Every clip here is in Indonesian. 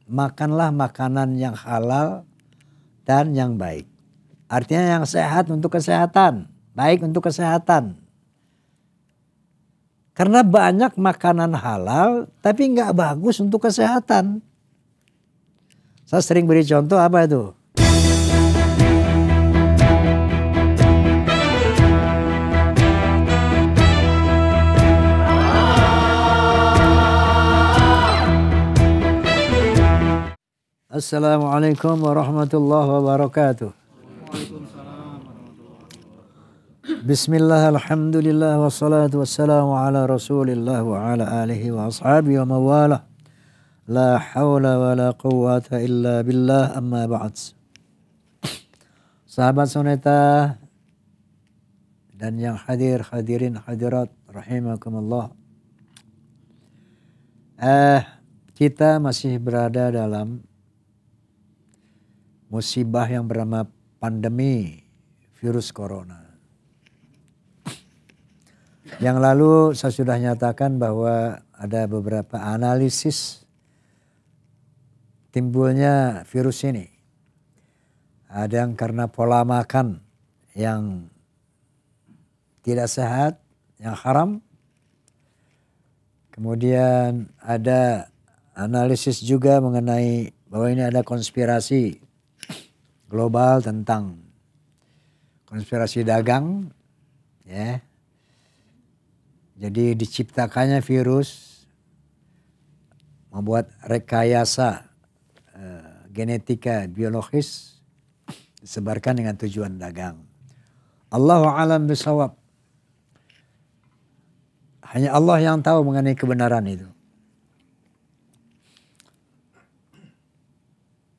makanlah makanan yang halal dan yang baik. Artinya yang sehat untuk kesehatan, baik untuk kesehatan. Karena banyak makanan halal tapi nggak bagus untuk kesehatan. Saya sering beri contoh apa itu? Assalamualaikum warahmatullahi wabarakatuh. Bismillah, alhamdulillah, wassalatu wassalamu ala rasulillah wa ala alihi wa ashabihi wa mawalah. La hawla wa la quwwata illa billah, amma ba'd. Sahabat Soneta dan yang hadirin hadirat rahimakumullah. Kita masih berada dalam musibah yang bernama pandemi virus corona. Yang lalu saya sudah nyatakan bahwa ada beberapa analisis timbulnya virus ini. Ada yang karena pola makan yang tidak sehat, yang haram. Kemudian ada analisis juga mengenai bahwa ini ada konspirasi global tentang konspirasi dagang, ya. Jadi diciptakannya virus, membuat rekayasa genetika biologis, disebarkan dengan tujuan dagang. Allahu a'lam bishawab. Hanya Allah yang tahu mengenai kebenaran itu.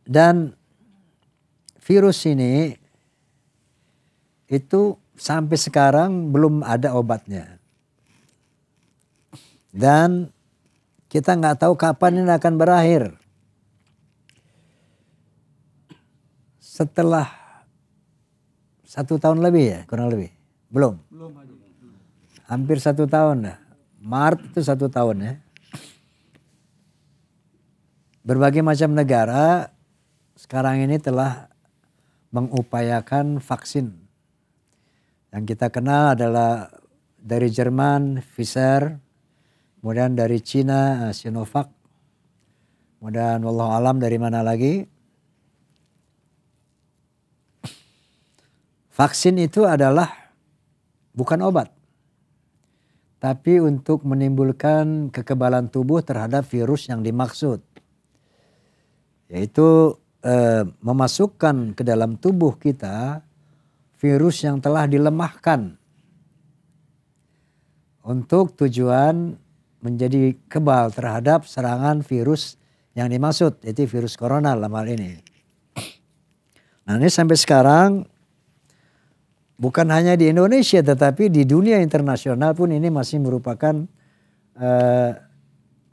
Dan virus ini itu sampai sekarang belum ada obatnya. Dan kita nggak tahu kapan ini akan berakhir. Setelah 1 tahun lebih ya, kurang lebih. Belum. Hampir 1 tahun ya. Maret itu 1 tahun ya. Berbagai macam negara sekarang ini telah mengupayakan vaksin. Yang kita kenal adalah dari Jerman, Pfizer, kemudian dari Cina, Sinovac, kemudian wallahu alam dari mana lagi. Vaksin itu adalah bukan obat, tapi untuk menimbulkan kekebalan tubuh terhadap virus yang dimaksud. Yaitu memasukkan ke dalam tubuh kita virus yang telah dilemahkan untuk tujuan menjadi kebal terhadap serangan virus yang dimaksud, yaitu virus corona dalam hal ini. Nah, ini sampai sekarang bukan hanya di Indonesia tetapi di dunia internasional pun ini masih merupakan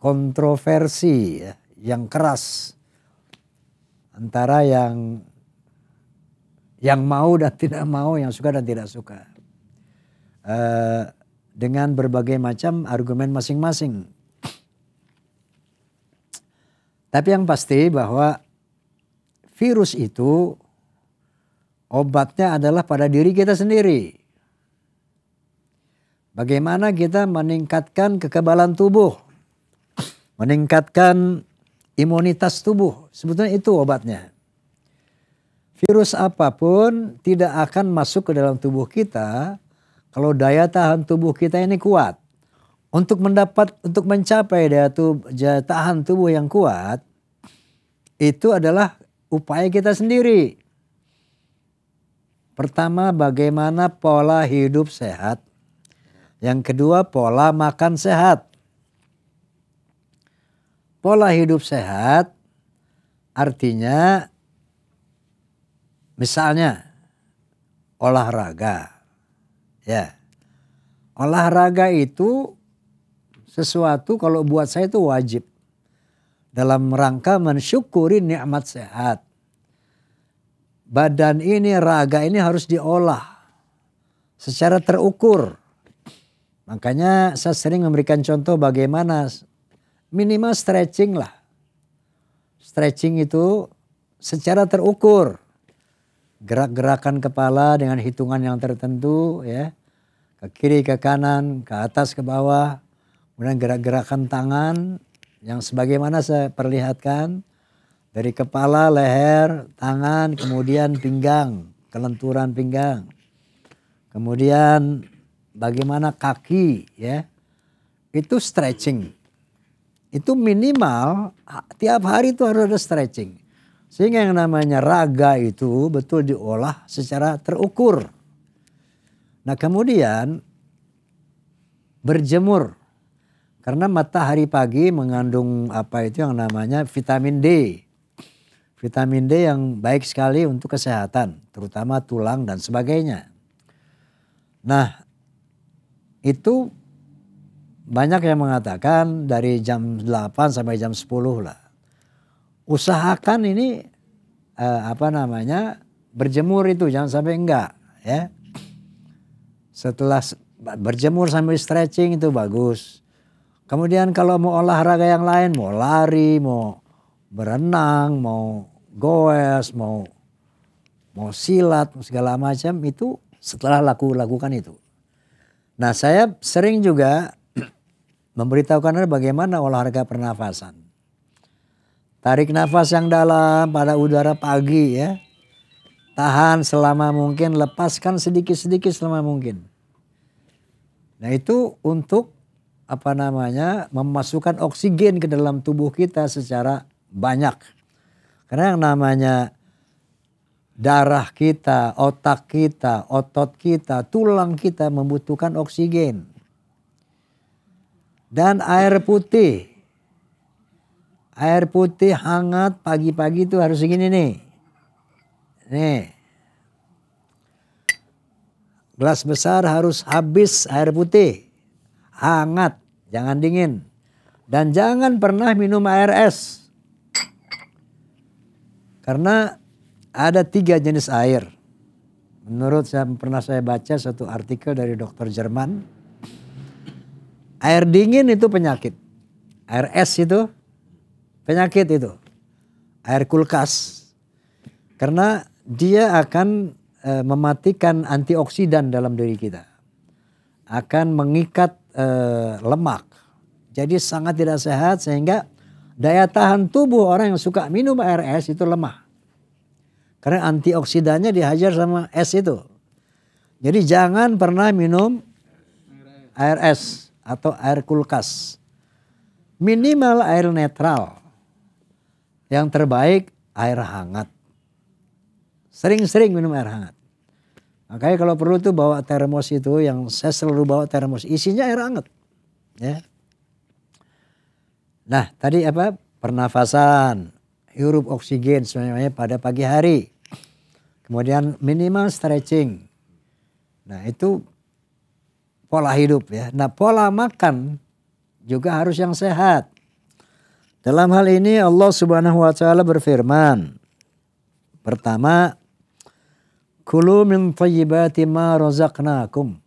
kontroversi ya, yang keras antara yang mau dan tidak mau, yang suka dan tidak suka. Dengan berbagai macam argumen masing-masing. Tapi yang pasti bahwa virus itu obatnya adalah pada diri kita sendiri. Bagaimana kita meningkatkan kekebalan tubuh, meningkatkan imunitas tubuh, sebetulnya itu obatnya. Virus apapun tidak akan masuk ke dalam tubuh kita kalau daya tahan tubuh kita ini kuat. Untuk mencapai daya tahan tubuh yang kuat, itu adalah upaya kita sendiri. Pertama, bagaimana pola hidup sehat. Yang kedua, pola makan sehat. Pola hidup sehat artinya misalnya olahraga. Ya. Olahraga itu sesuatu kalau buat saya itu wajib. Dalam rangka mensyukuri nikmat sehat. Badan ini, raga ini harus diolah secara terukur. Makanya saya sering memberikan contoh bagaimana minimal stretching lah. Stretching itu secara terukur. Gerak-gerakan kepala dengan hitungan yang tertentu ya. Ke kiri, ke kanan, ke atas, ke bawah. Kemudian gerak-gerakan tangan yang sebagaimana saya perlihatkan. Dari kepala, leher, tangan, kemudian pinggang, kelenturan pinggang. Kemudian bagaimana kaki ya. Itu stretching. Itu minimal tiap hari itu harus ada stretching. Sehingga yang namanya raga itu betul diolah secara terukur. Nah kemudian berjemur. Karena matahari pagi mengandung apa itu yang namanya vitamin D. Vitamin D yang baik sekali untuk kesehatan. Terutama tulang dan sebagainya. Nah itu banyak yang mengatakan dari jam 8 sampai jam 10 lah. Usahakan ini berjemur itu jangan sampai enggak ya. Setelah berjemur sambil stretching itu bagus. Kemudian kalau mau olahraga yang lain, mau lari, mau berenang, mau goes, mau silat, segala macam itu setelah lakukan itu. Nah saya sering juga memberitahukan Anda bagaimana olahraga pernafasan. Tarik nafas yang dalam pada udara pagi ya. Tahan selama mungkin, lepaskan sedikit-sedikit selama mungkin. Nah itu untuk memasukkan oksigen ke dalam tubuh kita secara banyak. Karena yang namanya darah kita, otak kita, otot kita, tulang kita membutuhkan oksigen. Dan air putih. Air putih hangat pagi-pagi itu harus segini nih. Nih. Gelas besar harus habis air putih. Hangat, jangan dingin. Dan jangan pernah minum air es. Karena ada 3 jenis air. Menurut pernah saya baca satu artikel dari dokter Jerman. Air dingin itu penyakit. Air es itu penyakit itu. Air kulkas. Karena dia akan mematikan antioksidan dalam diri kita. Akan mengikat lemak. Jadi sangat tidak sehat sehingga daya tahan tubuh orang yang suka minum air es itu lemah. Karena antioksidannya dihajar sama es itu. Jadi jangan pernah minum air es atau air kulkas. Minimal air netral. Yang terbaik air hangat. Sering-sering minum air hangat. Makanya kalau perlu tuh bawa termos itu, yang saya selalu bawa termos isinya air hangat. Ya. Nah tadi pernafasan, hirup oksigen semuanya pada pagi hari. Kemudian minimal stretching. Nah itu pola hidup ya. Nah pola makan juga harus yang sehat. Dalam hal ini Allah Subhanahu wa taala berfirman. Pertama, kulu min thayyibati ma razaqnakum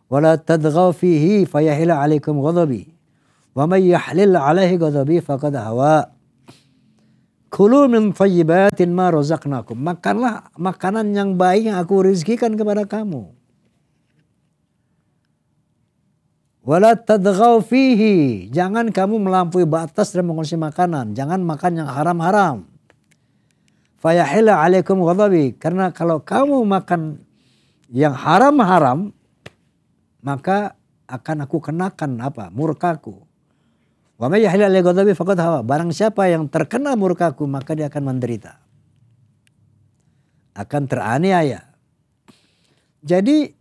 wa la tadghaw fihi fayahila 'alaikum ghadabi wa may yahlil 'alaihi ghadabi faqad hawa. Kulu min thayyibatin ma razaqnakum. Makanlah makanan yang baik yang aku rizkikan kepada kamu. Wala tadghaw fihi. Jangan kamu melampaui batas dalam mengkonsumsi makanan. Jangan makan yang haram-haram. Fayahilla alaikum ghadabi. Karena kalau kamu makan yang haram-haram, maka akan aku kenakan murkaku. Wa may yahilla alaihi ghadabi faqad hawa. Barang siapa yang terkena murkaku, maka dia akan menderita. Akan teraniaya. Jadi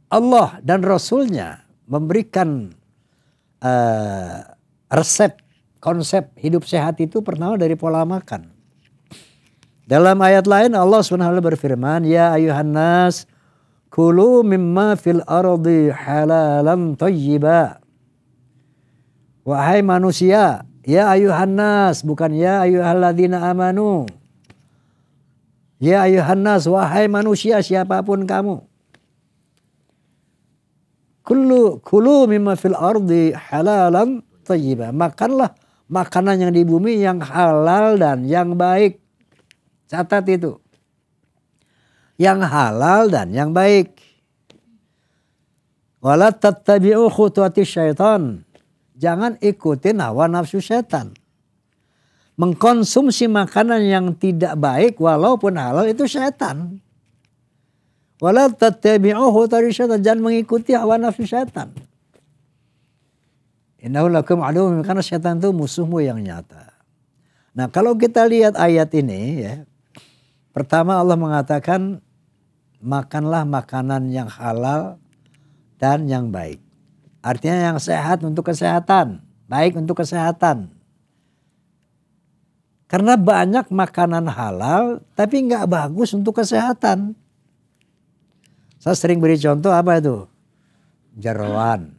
Allah dan Rasulnya memberikan resep, konsep hidup sehat itu pertama dari pola makan. Dalam ayat lain Allah SWT berfirman, Ya ayuhan nas, kulu mimma fil ardi halalan thayyiba. Wahai manusia, ya ayuhan nas, bukan ya ayyuhalladzina amanu. Ya ayuhan nas, wahai manusia siapapun kamu. Kulu mimma fil ardi halalan thayyiba. Makanlah makanan yang di bumi yang halal dan yang baik. Catat itu. Yang halal dan yang baik. Wala tattabi'u khutuwati syaitan. Jangan ikutin hawa nafsu setan. Mengkonsumsi makanan yang tidak baik walaupun halal itu setan. Wala tattabi'u khutuwati syaitan. Jangan mengikuti hawa nafsu setan. Innahu lakum aduwwun, karena setan itu musuhmu yang nyata. Nah, kalau kita lihat ayat ini ya. Pertama Allah mengatakan makanlah makanan yang halal dan yang baik. Artinya yang sehat untuk kesehatan, baik untuk kesehatan. Karena banyak makanan halal tapi nggak bagus untuk kesehatan. Saya sering beri contoh apa itu? Jeroan.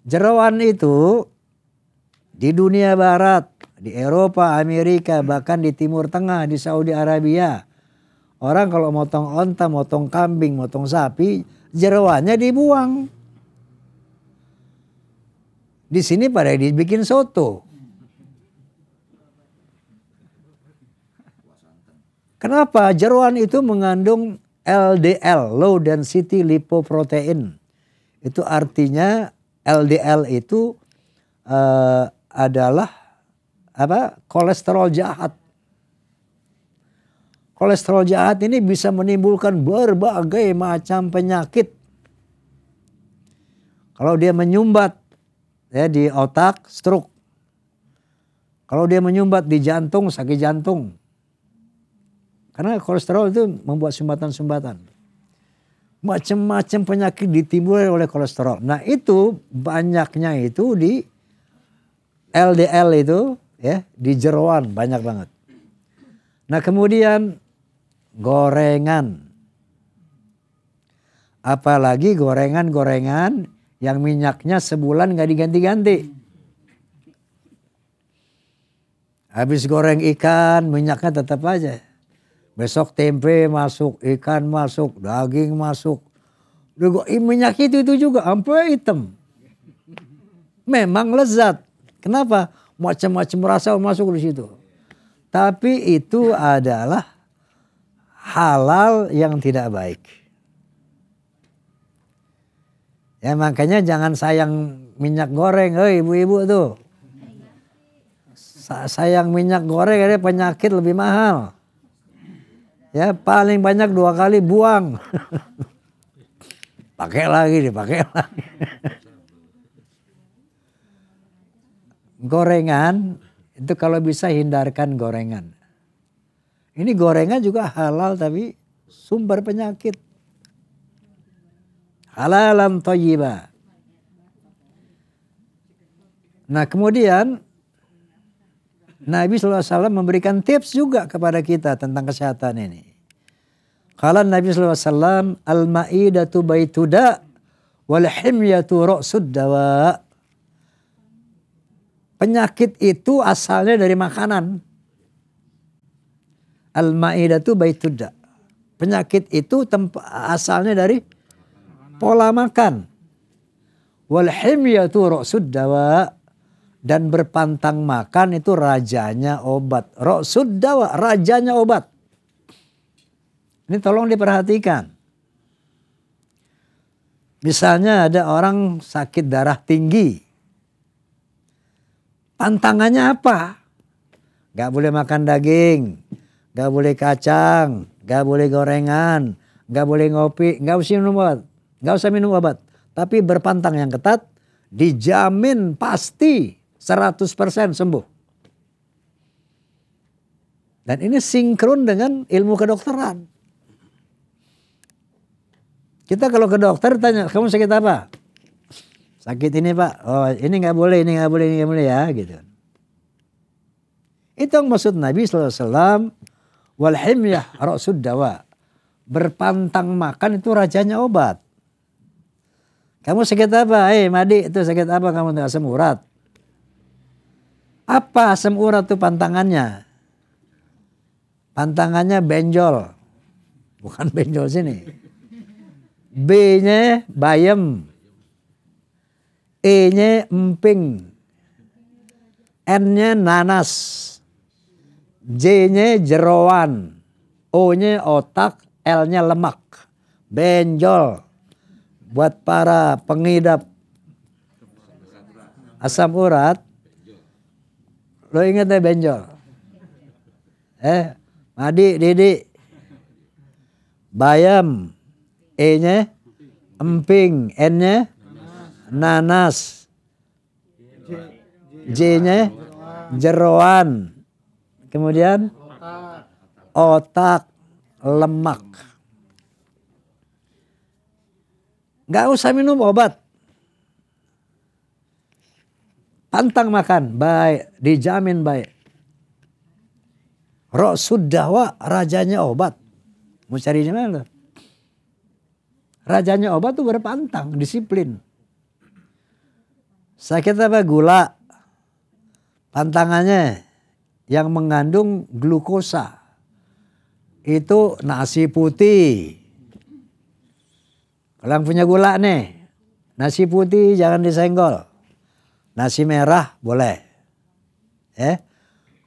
Jeroan itu di dunia barat, di Eropa, Amerika, bahkan di Timur Tengah, di Saudi Arabia. Orang kalau motong onta, motong kambing, motong sapi, jeroannya dibuang. Di sini pada dibikin soto. Kenapa? Jeroan itu mengandung LDL, low density lipoprotein. Itu artinya LDL itu adalah kolesterol jahat. Kolesterol jahat ini bisa menimbulkan berbagai macam penyakit. Kalau dia menyumbat ya di otak, stroke. Kalau dia menyumbat di jantung, sakit jantung. Karena kolesterol itu membuat sumbatan-sumbatan. Macam-macam penyakit ditimbulkan oleh kolesterol. Nah, itu banyaknya itu di LDL itu ya, di jeroan banyak banget. Nah, kemudian gorengan. Apalagi gorengan-gorengan yang minyaknya sebulan gak diganti-ganti. Habis goreng ikan, minyaknya tetap aja. Besok tempe masuk, ikan masuk, daging masuk. Minyak itu juga sampai hitam. Memang lezat. Kenapa? Macam-macam rasa masuk di situ. Tapi itu adalah halal yang tidak baik. Ya makanya jangan sayang minyak goreng, ibu-ibu tuh. Sayang minyak goreng ada penyakit lebih mahal. Ya paling banyak 2 kali buang. Pakai lagi dipakai lagi. Gorengan itu kalau bisa hindarkan gorengan. Ini gorengan juga halal tapi sumber penyakit. Halalan thayyibah. Nah kemudian Nabi SAW memberikan tips juga kepada kita tentang kesehatan ini. Kalau Nabi SAW, al-ma'idatu baituda wal himyatu ra'sud dawa. Penyakit itu asalnya dari makanan. Al-ma'idatu baituda. Penyakit itu asalnya dari pola makan. Wal himyatu ra'sud dawa. Dan berpantang makan itu rajanya obat. Ra'sud dawa, rajanya obat. Ini tolong diperhatikan. Misalnya ada orang sakit darah tinggi. Pantangannya apa? Gak boleh makan daging. Gak boleh kacang. Gak boleh gorengan. Gak boleh ngopi. Gak usah minum obat. Gak usah minum obat. Tapi berpantang yang ketat. Dijamin pasti 100% sembuh. Dan ini sinkron dengan ilmu kedokteran. Kita kalau ke dokter tanya, kamu sakit apa? Sakit ini pak, oh ini nggak boleh, ini nggak boleh, ini nggak boleh ya gitu. Itu yang maksud Nabi SAW. Wal himyah ra'sud dawa. Berpantang makan itu rajanya obat. Kamu sakit apa? Madi itu sakit apa kamu? Asam urat. Apa asam urat itu pantangannya? Pantangannya benjol. Bukan benjol sini. B-nya bayam. E-nya emping. N-nya nanas, J-nya jeroan, O-nya otak, L-nya lemak. Benjol. Buat para pengidap asam urat, lo ingat ya benjol? Madi, Didi. Bayam, E-nya emping, N-nya nanas, J-nya jeroan, kemudian otak, lemak. Gak usah minum obat. Pantang makan, baik, dijamin baik. Rasul dawa, rajanya obat. Mau cari di mana? Rajanya obat tuh berpantang, disiplin. Sakit apa? Gula. Pantangannya yang mengandung glukosa. Itu nasi putih. Kalau yang punya gula nih, nasi putih jangan disenggol. Nasi merah boleh.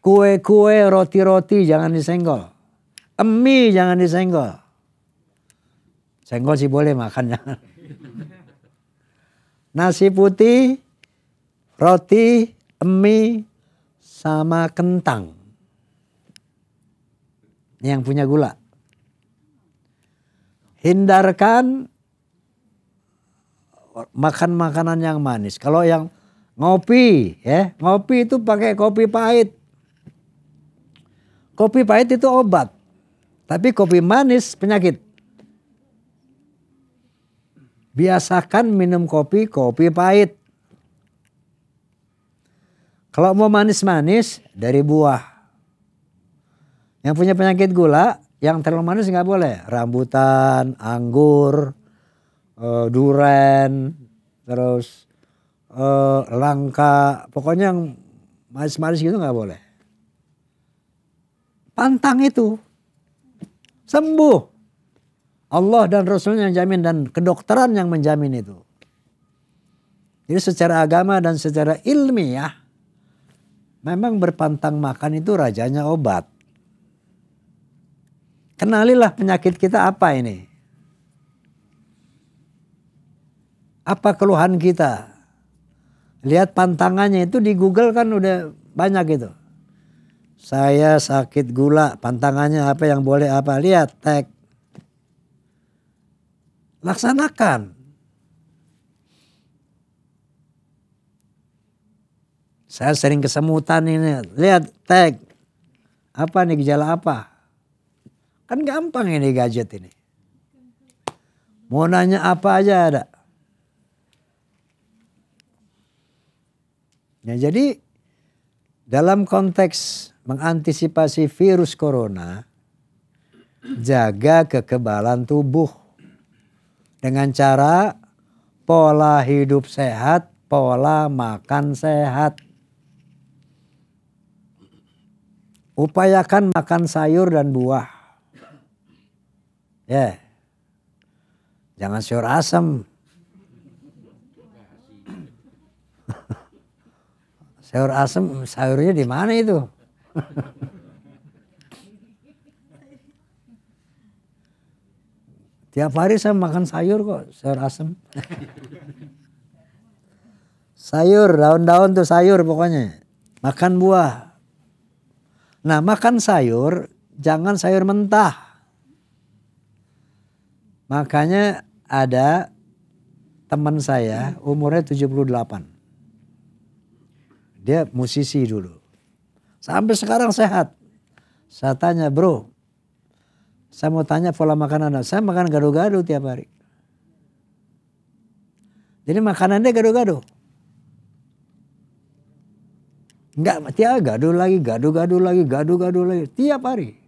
Kue-kue, roti-roti jangan disenggol. Mie jangan disenggol. Senggol sih boleh, makan jangan. Nasi putih, roti, mie, sama kentang. Ini yang punya gula. Hindarkan makan makanan yang manis. Kalau yang ngopi, ngopi itu pakai kopi pahit. Kopi pahit itu obat. Tapi kopi manis penyakit. Biasakan minum kopi pahit. Kalau mau manis-manis dari buah. Yang punya penyakit gula, yang terlalu manis nggak boleh. Rambutan, anggur, duren, terus langka, pokoknya yang manis-manis gitu nggak boleh. Pantang itu, sembuh. Allah dan Rasulnya yang jamin dan kedokteran yang menjamin itu. Jadi secara agama dan secara ilmiah, memang berpantang makan itu rajanya obat. Kenalilah penyakit kita apa ini. Apa keluhan kita? Lihat pantangannya itu di Google kan udah banyak itu. Saya sakit gula, pantangannya apa yang boleh apa. Lihat, tag. Laksanakan. Saya sering kesemutan ini. Lihat, tag. Apa nih, gejala apa? Kan gampang ini gadget ini. Mau nanya apa aja ada. Ya, jadi dalam konteks mengantisipasi virus corona, jaga kekebalan tubuh dengan cara pola hidup sehat, pola makan sehat. Upayakan makan sayur dan buah. Ya, jangan sayur asem. Sayur asem, sayurnya di mana itu? Tiap hari saya makan sayur kok, sayur asem. Sayur, daun-daun tuh sayur pokoknya. Makan buah. Nah, makan sayur, jangan sayur mentah. Makanya ada teman saya, umurnya 78. Dia musisi dulu. Sampai sekarang sehat. Saya tanya, bro, saya mau tanya pola makan Anda. Saya makan gado-gado tiap hari. Jadi makanannya gado-gado. Enggak, tiap gado-gado lagi. Tiap hari.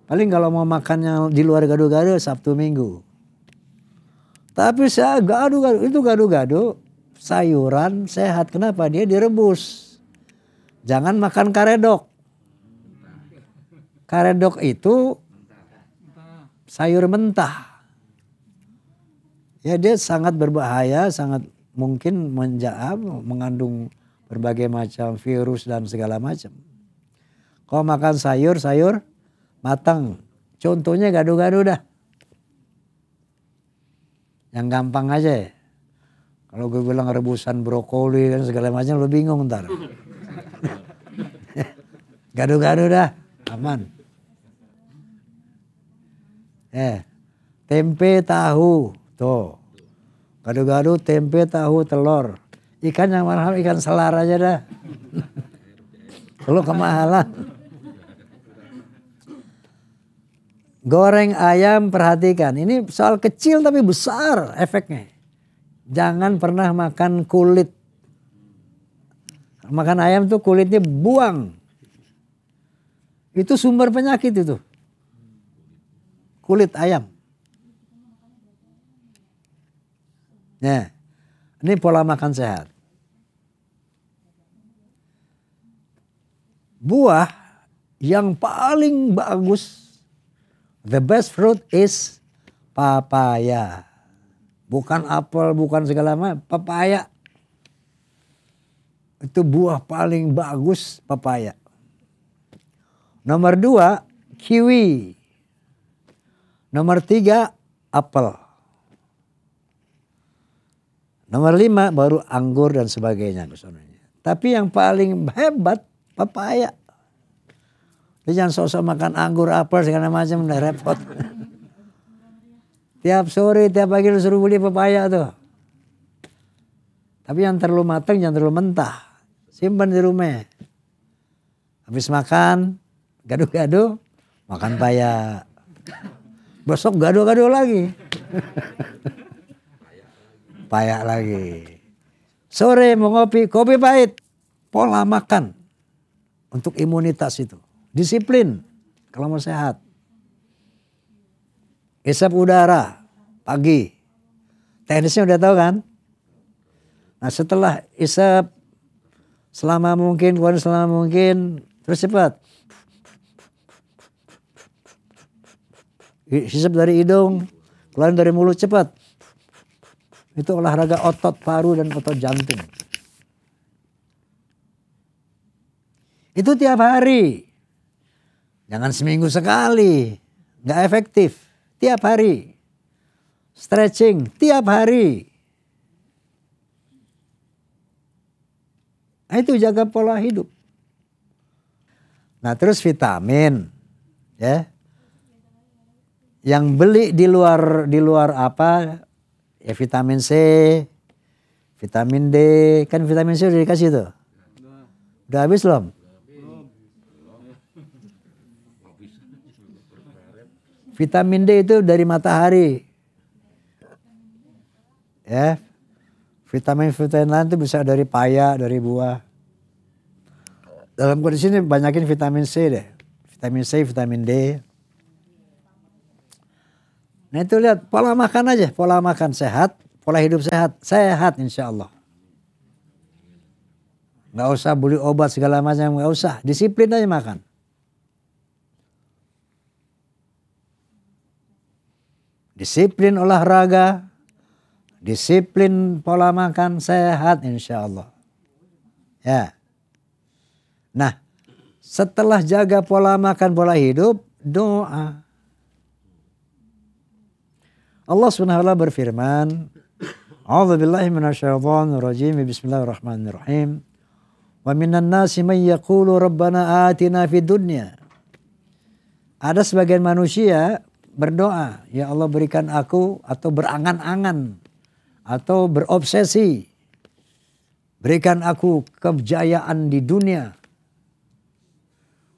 Paling kalau mau makannya di luar gado-gado, Sabtu Minggu. Tapi saya gado-gado, itu gado-gado. Sayuran sehat. Kenapa? Dia direbus. Jangan makan karedok. Karedok itu sayur mentah. Ya, dia sangat berbahaya, sangat mungkin mengandung berbagai macam virus dan segala macam. Kau makan sayur matang. Contohnya gado-gado dah. Yang gampang aja ya. Kalau gue bilang rebusan brokoli dan segala macam lo bingung ntar. Gado-gado dah, aman. Tempe tahu, tuh. Gado-gado tempe tahu telur. Ikan yang mahal ikan selar aja dah. Kalau kemahalan. Goreng ayam perhatikan. Ini soal kecil tapi besar efeknya. Jangan pernah makan kulit. Makan ayam tuh kulitnya buang. Itu sumber penyakit itu. Kulit ayam. Nah, ini pola makan sehat. Buah yang paling bagus, the best fruit is papaya. Bukan apel, bukan segala macam, papaya. Itu buah paling bagus, papaya. Nomor 2, kiwi. Nomor 3, apel. Nomor 5 baru anggur dan sebagainya. Tapi yang paling hebat papaya. Dia jangan sok-sok makan anggur, apel segala macam, udah repot. Tiap sore, tiap pagi lu suruh beli papaya tuh. Tapi yang terlalu matang, jangan terlalu mentah. Simpan di rumah. Habis makan, gado-gado, makan paya. Besok gado-gado lagi. Paya lagi. Sore mau ngopi, kopi pahit. Pola makan untuk imunitas itu. Disiplin kalau mau sehat. Hisap udara pagi. Teknisnya udah tahu kan? Nah setelah hisap selama mungkin, keluar selama mungkin, terus cepat. Hisap dari hidung, keluar dari mulut cepat. Itu olahraga otot paru dan otot jantung. Itu tiap hari. Jangan seminggu sekali. Nggak efektif. Tiap hari. Stretching tiap hari. Nah, itu jaga pola hidup. Nah terus vitamin. Ya. Yang beli di luar apa? Ya vitamin C, vitamin D. Kan vitamin C udah dikasih tuh. Udah habis belum? Vitamin D itu dari matahari. Ya. Vitamin-vitamin lain itu bisa dari paya, dari buah. Dalam kondisi ini banyakin vitamin C deh. Vitamin C, vitamin D. Nah itu lihat pola makan aja. Pola makan sehat, pola hidup sehat. Sehat insya Allah. Gak usah beli obat segala macam, gak usah. Disiplin aja makan. Disiplin olahraga, disiplin pola makan sehat insya Allah. Ya. Nah, setelah jaga pola makan, pola hidup, doa. Allah Subhanahu wa taala berfirman, A'udzubillahi minasyaitonir rajim. Bismillahirrahmanirrahim. Wa minan nasi man yaqulu rabbana atina fid dunya. Ada sebagian manusia berdoa, ya Allah berikan aku, atau berangan-angan atau berobsesi, berikan aku kejayaan di dunia.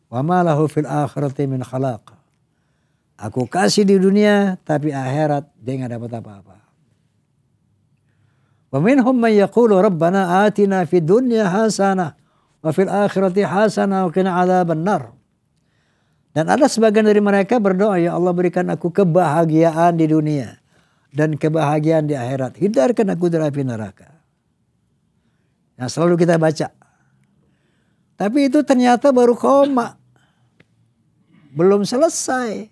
Wa ma lahu fil akhirati min khalaq. Aku kasih di dunia tapi akhirat dia enggak dapat apa-apa. Wa minhum man yaqulu rabbana atina fid dunya hasanah wa fil akhirati hasanah wa qina adzaban nar. Dan ada sebagian dari mereka berdoa, ya Allah berikan aku kebahagiaan di dunia dan kebahagiaan di akhirat. Hindarkan aku dari api neraka. Nah selalu kita baca. Tapi itu ternyata baru koma. Belum selesai.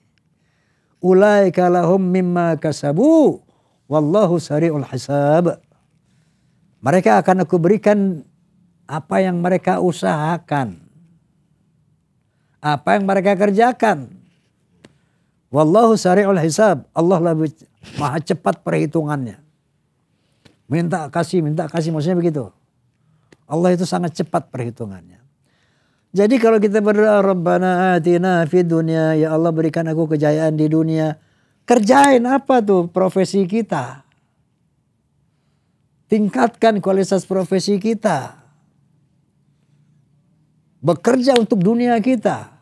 Ulaika lahum mimma kasabu wallahu sari'ul hisab. Mereka akan aku berikan apa yang mereka usahakan, apa yang mereka kerjakan. Wallahu sari'ul hisab. Allah lebih maha cepat perhitungannya. Minta kasih maksudnya begitu. Allah itu sangat cepat perhitungannya. Jadi kalau kita berdoa Rabbana atina fid dunya, ya Allah berikan aku kejayaan di dunia. Kerjain apa tuh profesi kita? Tingkatkan kualitas profesi kita. Bekerja untuk dunia kita.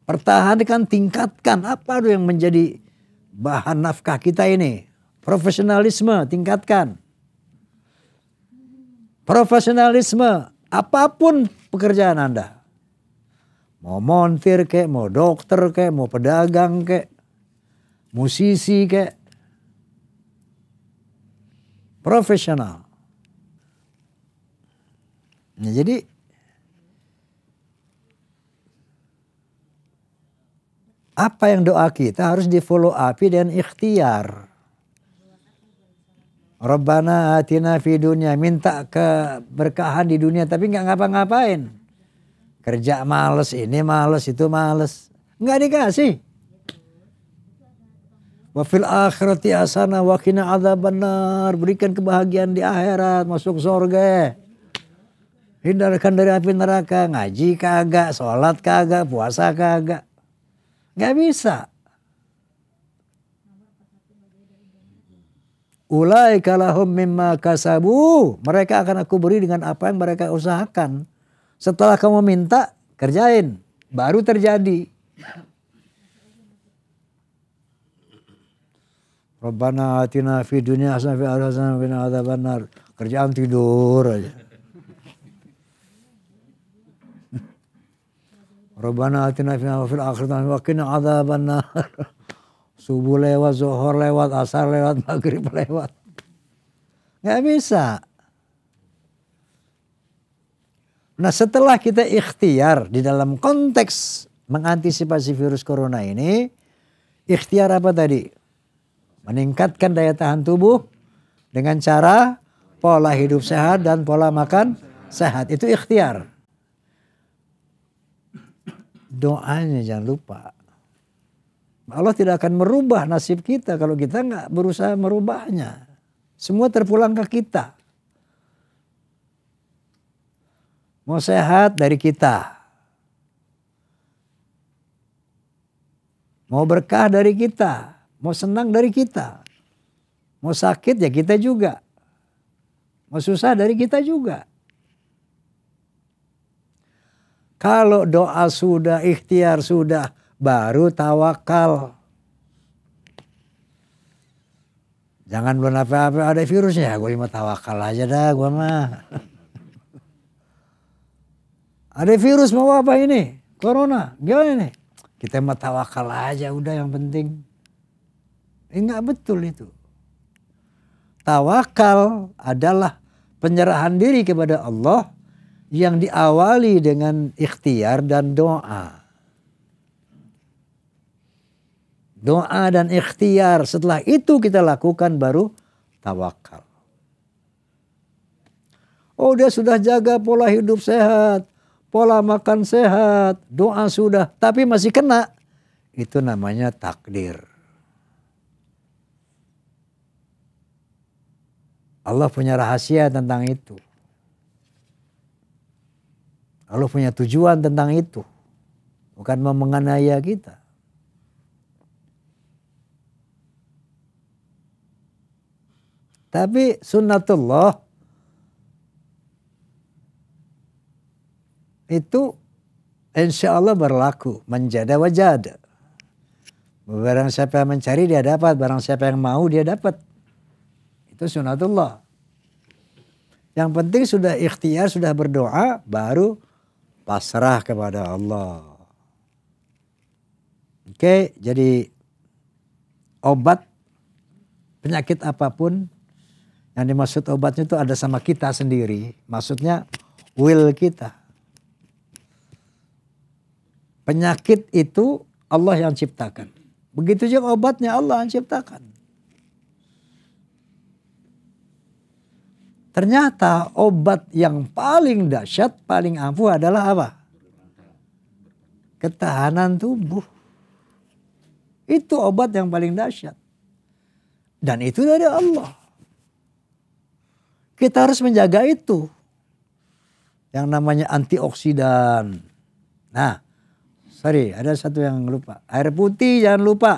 Pertahankan, tingkatkan apa tuh yang menjadi bahan nafkah kita ini. Profesionalisme, tingkatkan. Profesionalisme, apapun pekerjaan Anda. Mau montir kek, mau dokter kek, mau pedagang kek, musisi kek. Profesional. Nah, jadi apa yang doa kita harus di follow up dan ikhtiar. Rabbana atina fi dunya, minta keberkahan di dunia tapi nggak ngapa-ngapain. Kerja males, ini males, itu males. Nggak dikasih. Wa fil akhirati hasanah wa qina adzabannar, berikan kebahagiaan di akhirat, masuk surga. Hindarkan dari api neraka, ngaji kagak, sholat kagak, puasa kagak. Nggak bisa. Ulaika lahum mimma kasabu. Mereka akan aku beri dengan apa yang mereka usahakan. Setelah kamu minta, kerjain. Baru terjadi. Rabbana atina fid dunya hasanah wa fil akhirati hasanah wa qina adzabannar. Kerjaan tidur aja. Rabbana atina fil akhirati hasanah wa qina adzabannar. Subuh lewat, zuhur lewat, asar lewat, maghrib lewat. Nggak bisa. Nah setelah kita ikhtiar di dalam konteks mengantisipasi virus corona ini. Ikhtiar apa tadi? Meningkatkan daya tahan tubuh dengan cara pola hidup sehat dan pola makan sehat. Itu ikhtiar. Doanya jangan lupa. Allah tidak akan merubah nasib kita kalau kita nggak berusaha merubahnya. Semua terpulang ke kita. Mau sehat dari kita. Mau berkah dari kita. Mau senang dari kita. Mau sakit ya kita juga. Mau susah dari kita juga. Kalau doa sudah, ikhtiar sudah, baru tawakal. Jangan belum apa-apa ada virusnya, gue mau tawakal aja dah gue mah. Ada virus mau apa ini? Corona, gimana nih? Kita mau tawakal aja udah yang penting. Enggak betul itu. Tawakal adalah penyerahan diri kepada Allah yang diawali dengan ikhtiar dan doa. Doa dan ikhtiar, setelah itu kita lakukan baru tawakal. Oh dia sudah jaga pola hidup sehat, pola makan sehat, doa sudah, tapi masih kena. Itu namanya takdir. Allah punya rahasia tentang itu. Allah punya tujuan tentang itu. Bukan mau menganiaya kita. Tapi sunnatullah itu insya Allah berlaku. Menjada wajada. Barang siapa yang mencari dia dapat. Barang siapa yang mau dia dapat. Itu sunnatullah. Yang penting sudah ikhtiar, sudah berdoa. Baru pasrah kepada Allah. Oke, jadi obat penyakit apapun. Yang dimaksud obatnya itu ada sama kita sendiri. Maksudnya will kita. Penyakit itu Allah yang ciptakan. Begitu juga obatnya Allah yang ciptakan. Ternyata obat yang paling dahsyat, paling ampuh adalah apa? Ketahanan tubuh. Itu obat yang paling dahsyat. Dan itu dari Allah. Kita harus menjaga itu. Yang namanya antioksidan. Nah, ada satu yang lupa. Air putih jangan lupa.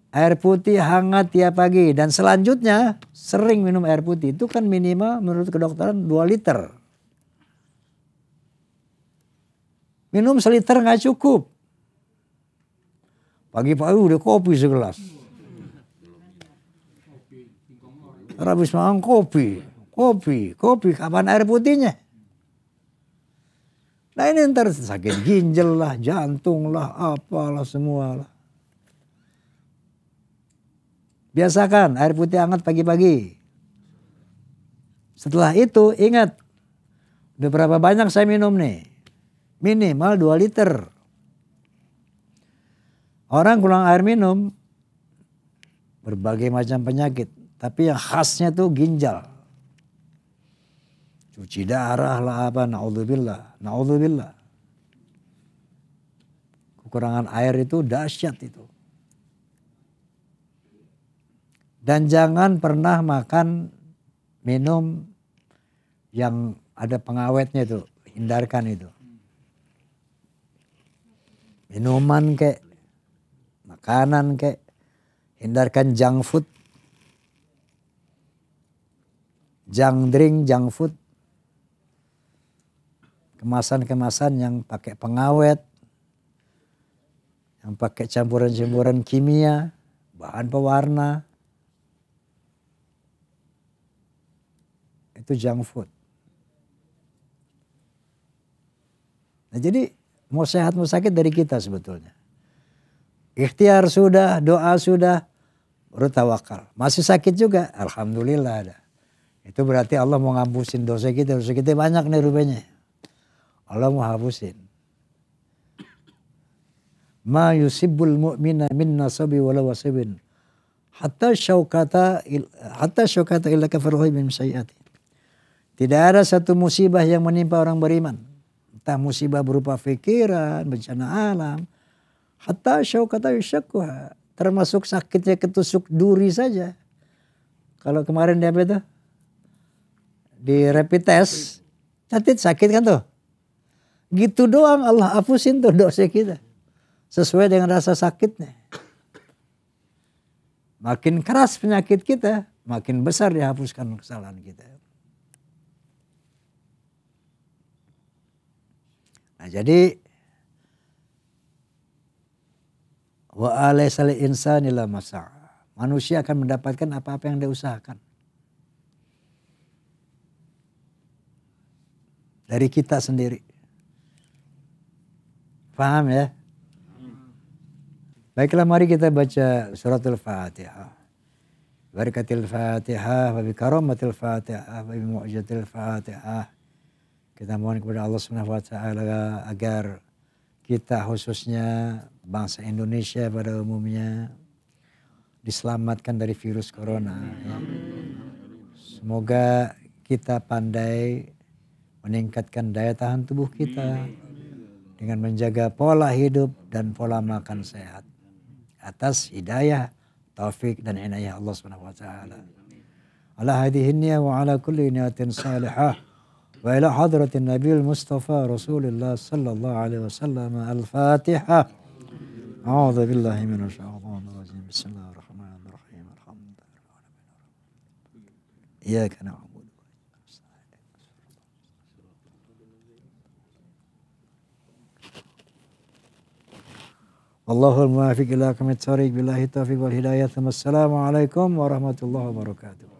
Air putih hangat tiap pagi. Dan selanjutnya sering minum air putih. Itu kan minimal menurut kedokteran 2 liter. Minum seliter gak cukup. Pagi-pagi udah kopi segelas. Habis makan kopi. Kapan air putihnya? Nah ini ntar sakit ginjal lah, jantung lah, apalah semualah. Biasakan air putih hangat pagi-pagi. Setelah itu ingat, udah berapa banyak saya minum nih? Minimal 2 liter. Orang kurang air minum, berbagai macam penyakit. Tapi yang khasnya tuh ginjal. Cuci darah lah apa, na'udzubillah. Kekurangan air itu dahsyat itu. Dan jangan pernah makan, minum yang ada pengawetnya itu. Hindarkan itu. Minuman kek, makanan kek, hindarkan junk food. Junk drink, junk food. Kemasan-kemasan yang pakai pengawet. Yang pakai campuran-campuran kimia, bahan pewarna. Itu junk food. Nah jadi mau sehat mau sakit dari kita sebetulnya. Ikhtiar sudah, doa sudah, baru tawakal. Masih sakit juga, alhamdulillah ada. Itu berarti Allah mau ngapusin dosa kita banyak nih rupanya. Allah mau hapusin. Ma yusibbul mu'mina min nasabi wala wasibin. Hatta syaukata illa kafarhu min sayyati. Tidak ada satu musibah yang menimpa orang beriman. Entah musibah berupa pikiran, bencana alam. Hatta syaukata yusyakkuha. Termasuk sakitnya ketusuk duri saja. Kalau kemarin di apa itu? Di rapid test. Sakit kan tuh. Gitu doang Allah hapusin tuh dosa kita. Sesuai dengan rasa sakitnya. Makin keras penyakit kita, makin besar dihapuskan kesalahan kita. Nah jadi wa alaysal insani la masa'. Manusia akan mendapatkan apa-apa yang dia usahakan. Dari kita sendiri. Paham ya? Baiklah mari kita baca suratul Fatihah. Barakatil Fatihah wa bi karamatil Fatihah wa bi mu'jizatil Fatihah. Kita mohon kepada Allah Subhanahu wa taala agar kita khususnya bangsa Indonesia pada umumnya diselamatkan dari virus corona. Ya. Semoga kita pandai meningkatkan daya tahan tubuh kita dengan menjaga pola hidup dan pola makan sehat. Atas hidayah, taufik dan inayah Allah Subhanahu wa taala. Ala hadhihi niyya wa ala kulli niyatin salihah. Wa ila hadratin Nabiul Mustafa Rasulullah sallallahu alaihi wasallam. Al-Fatihah. A'udzu billahi minasyaitonir rajim. Bismillahirrahmanirrahim. Alhamdulillah. Iyyaka na'budu. Allahul muwaffiq ila aqwamit thoriq billahi taufiq wal hidayah. Assalamualaikum warahmatullahi wabarakatuh.